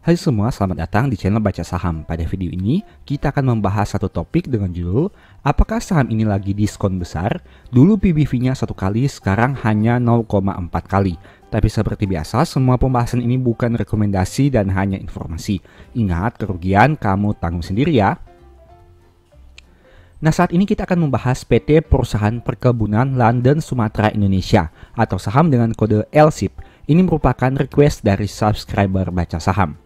Hai semua, selamat datang di channel Baca Saham. Pada video ini, kita akan membahas satu topik dengan judul apakah saham ini lagi diskon besar? Dulu PBV-nya 1 kali, sekarang hanya 0,4 kali. Tapi seperti biasa, semua pembahasan ini bukan rekomendasi dan hanya informasi. Ingat, kerugian kamu tanggung sendiri ya. Nah, saat ini kita akan membahas PT Perusahaan Perkebunan London Sumatera Indonesia atau saham dengan kode LSIP. Ini merupakan request dari subscriber Baca Saham.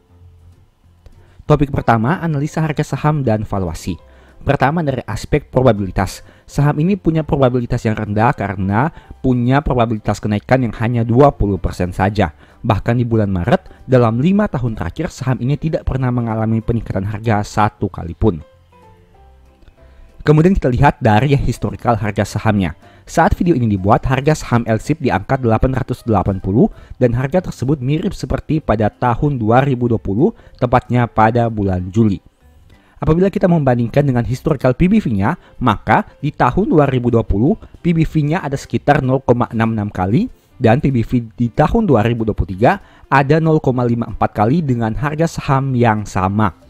Topik pertama, analisa harga saham dan valuasi. Pertama dari aspek probabilitas. Saham ini punya probabilitas yang rendah karena punya probabilitas kenaikan yang hanya 20% saja. Bahkan di bulan Maret, dalam 5 tahun terakhir saham ini tidak pernah mengalami peningkatan harga satu kali pun. Kemudian kita lihat dari historical harga sahamnya. Saat video ini dibuat, harga saham LSIP di angka 880 dan harga tersebut mirip seperti pada tahun 2020, tepatnya pada bulan Juli. Apabila kita membandingkan dengan historical PBV-nya, maka di tahun 2020 PBV-nya ada sekitar 0,66 kali dan PBV di tahun 2023 ada 0,54 kali dengan harga saham yang sama.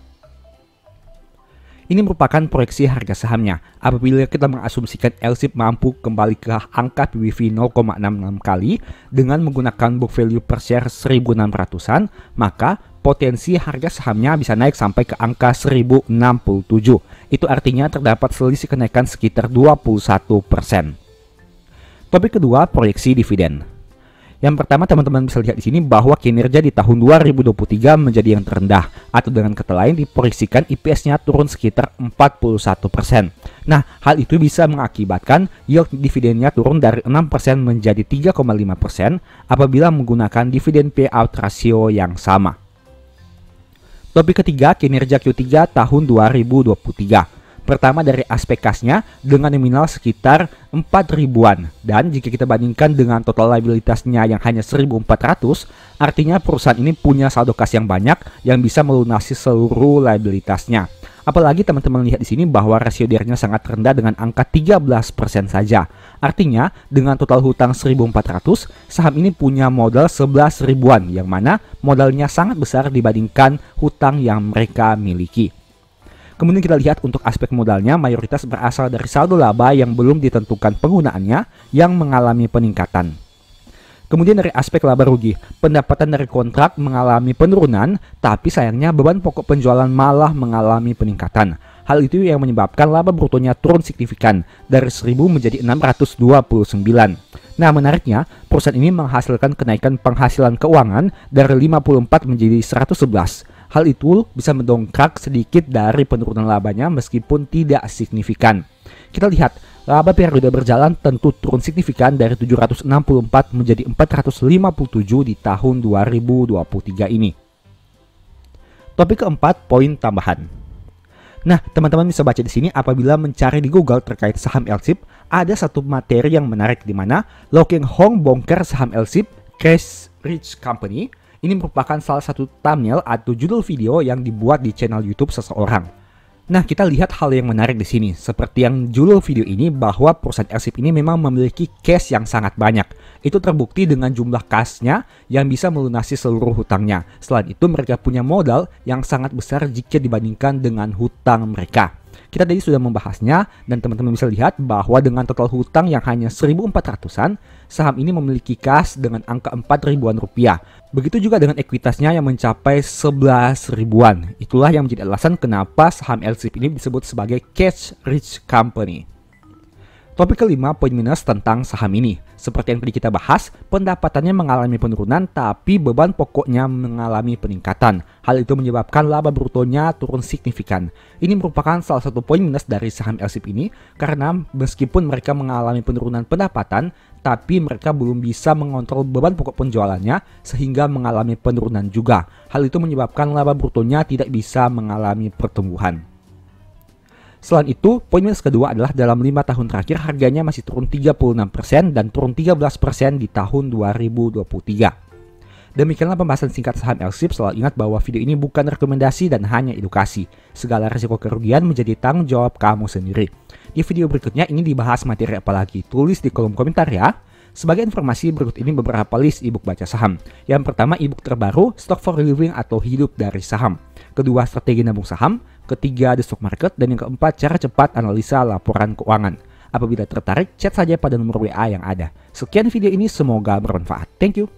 Ini merupakan proyeksi harga sahamnya. Apabila kita mengasumsikan LSIP mampu kembali ke angka PBV 0,66 kali dengan menggunakan book value per share 1.600-an, maka potensi harga sahamnya bisa naik sampai ke angka 1.067. Itu artinya terdapat selisih kenaikan sekitar 21%. Topik kedua, proyeksi dividen. Yang pertama, teman-teman bisa lihat di sini bahwa kinerja di tahun 2023 menjadi yang terendah, atau dengan kata lain diproyeksikan IPS-nya turun sekitar 41%. Nah, hal itu bisa mengakibatkan yield dividennya turun dari 6% menjadi 3,5% apabila menggunakan dividen payout ratio yang sama. Topik ketiga, kinerja Q3 tahun 2023. Pertama dari aspek kasnya dengan nominal sekitar 4 ribuan, dan jika kita bandingkan dengan total liabilitasnya yang hanya 1.400, artinya perusahaan ini punya saldo kas yang banyak yang bisa melunasi seluruh liabilitasnya. Apalagi teman-teman lihat di sini bahwa rasio DR-nya sangat rendah dengan angka 13% saja. Artinya dengan total hutang 1.400, saham ini punya modal 11 ribuan yang mana modalnya sangat besar dibandingkan hutang yang mereka miliki. Kemudian kita lihat untuk aspek modalnya, mayoritas berasal dari saldo laba yang belum ditentukan penggunaannya yang mengalami peningkatan. Kemudian dari aspek laba rugi, pendapatan dari kontrak mengalami penurunan, tapi sayangnya beban pokok penjualan malah mengalami peningkatan. Hal itu yang menyebabkan laba brutonya turun signifikan dari 1.000 menjadi 629. Nah, menariknya, perusahaan ini menghasilkan kenaikan penghasilan keuangan dari 54 menjadi 111. Hal itu bisa mendongkrak sedikit dari penurunan labanya meskipun tidak signifikan. Kita lihat, laba periode berjalan tentu turun signifikan dari 764 menjadi 457 di tahun 2023 ini. Topik keempat, poin tambahan. Nah, teman-teman bisa baca di sini apabila mencari di Google terkait saham LSIP, ada satu materi yang menarik di mana Low Keng Hong bongkar saham LSIP Cash Rich Company. Ini merupakan salah satu thumbnail atau judul video yang dibuat di channel YouTube seseorang. Nah, kita lihat hal yang menarik di sini. Seperti yang judul video ini bahwa perusahaan LSIP ini memang memiliki cash yang sangat banyak. Itu terbukti dengan jumlah kasnya yang bisa melunasi seluruh hutangnya. Selain itu, mereka punya modal yang sangat besar jika dibandingkan dengan hutang mereka. Kita tadi sudah membahasnya dan teman-teman bisa lihat bahwa dengan total hutang yang hanya 1.400-an, saham ini memiliki kas dengan angka 4 ribuan rupiah. Begitu juga dengan ekuitasnya yang mencapai 11 ribuan. Itulah yang menjadi alasan kenapa saham LSIP ini disebut sebagai cash rich company. Topik kelima, poin minus tentang saham ini. Seperti yang tadi kita bahas, pendapatannya mengalami penurunan tapi beban pokoknya mengalami peningkatan. Hal itu menyebabkan laba brutonya turun signifikan. Ini merupakan salah satu poin minus dari saham LSIP ini karena meskipun mereka mengalami penurunan pendapatan, tapi mereka belum bisa mengontrol beban pokok penjualannya sehingga mengalami penurunan juga. Hal itu menyebabkan laba brutonya tidak bisa mengalami pertumbuhan. Selain itu, poin minus kedua adalah dalam 5 tahun terakhir harganya masih turun 36% dan turun 13% di tahun 2023. Demikianlah pembahasan singkat saham LSIP. Selalu ingat bahwa video ini bukan rekomendasi dan hanya edukasi. Segala risiko kerugian menjadi tanggung jawab kamu sendiri. Di video berikutnya ini dibahas materi apa lagi? Tulis di kolom komentar ya. Sebagai informasi, berikut ini beberapa list ebook baca saham. Yang pertama, ebook terbaru, Stock for Living atau Hidup dari Saham. Kedua, Strategi Nabung Saham. Ketiga, The Stock Market. Dan yang keempat, Cara Cepat Analisa Laporan Keuangan. Apabila tertarik, chat saja pada nomor WA yang ada. Sekian video ini, semoga bermanfaat. Thank you.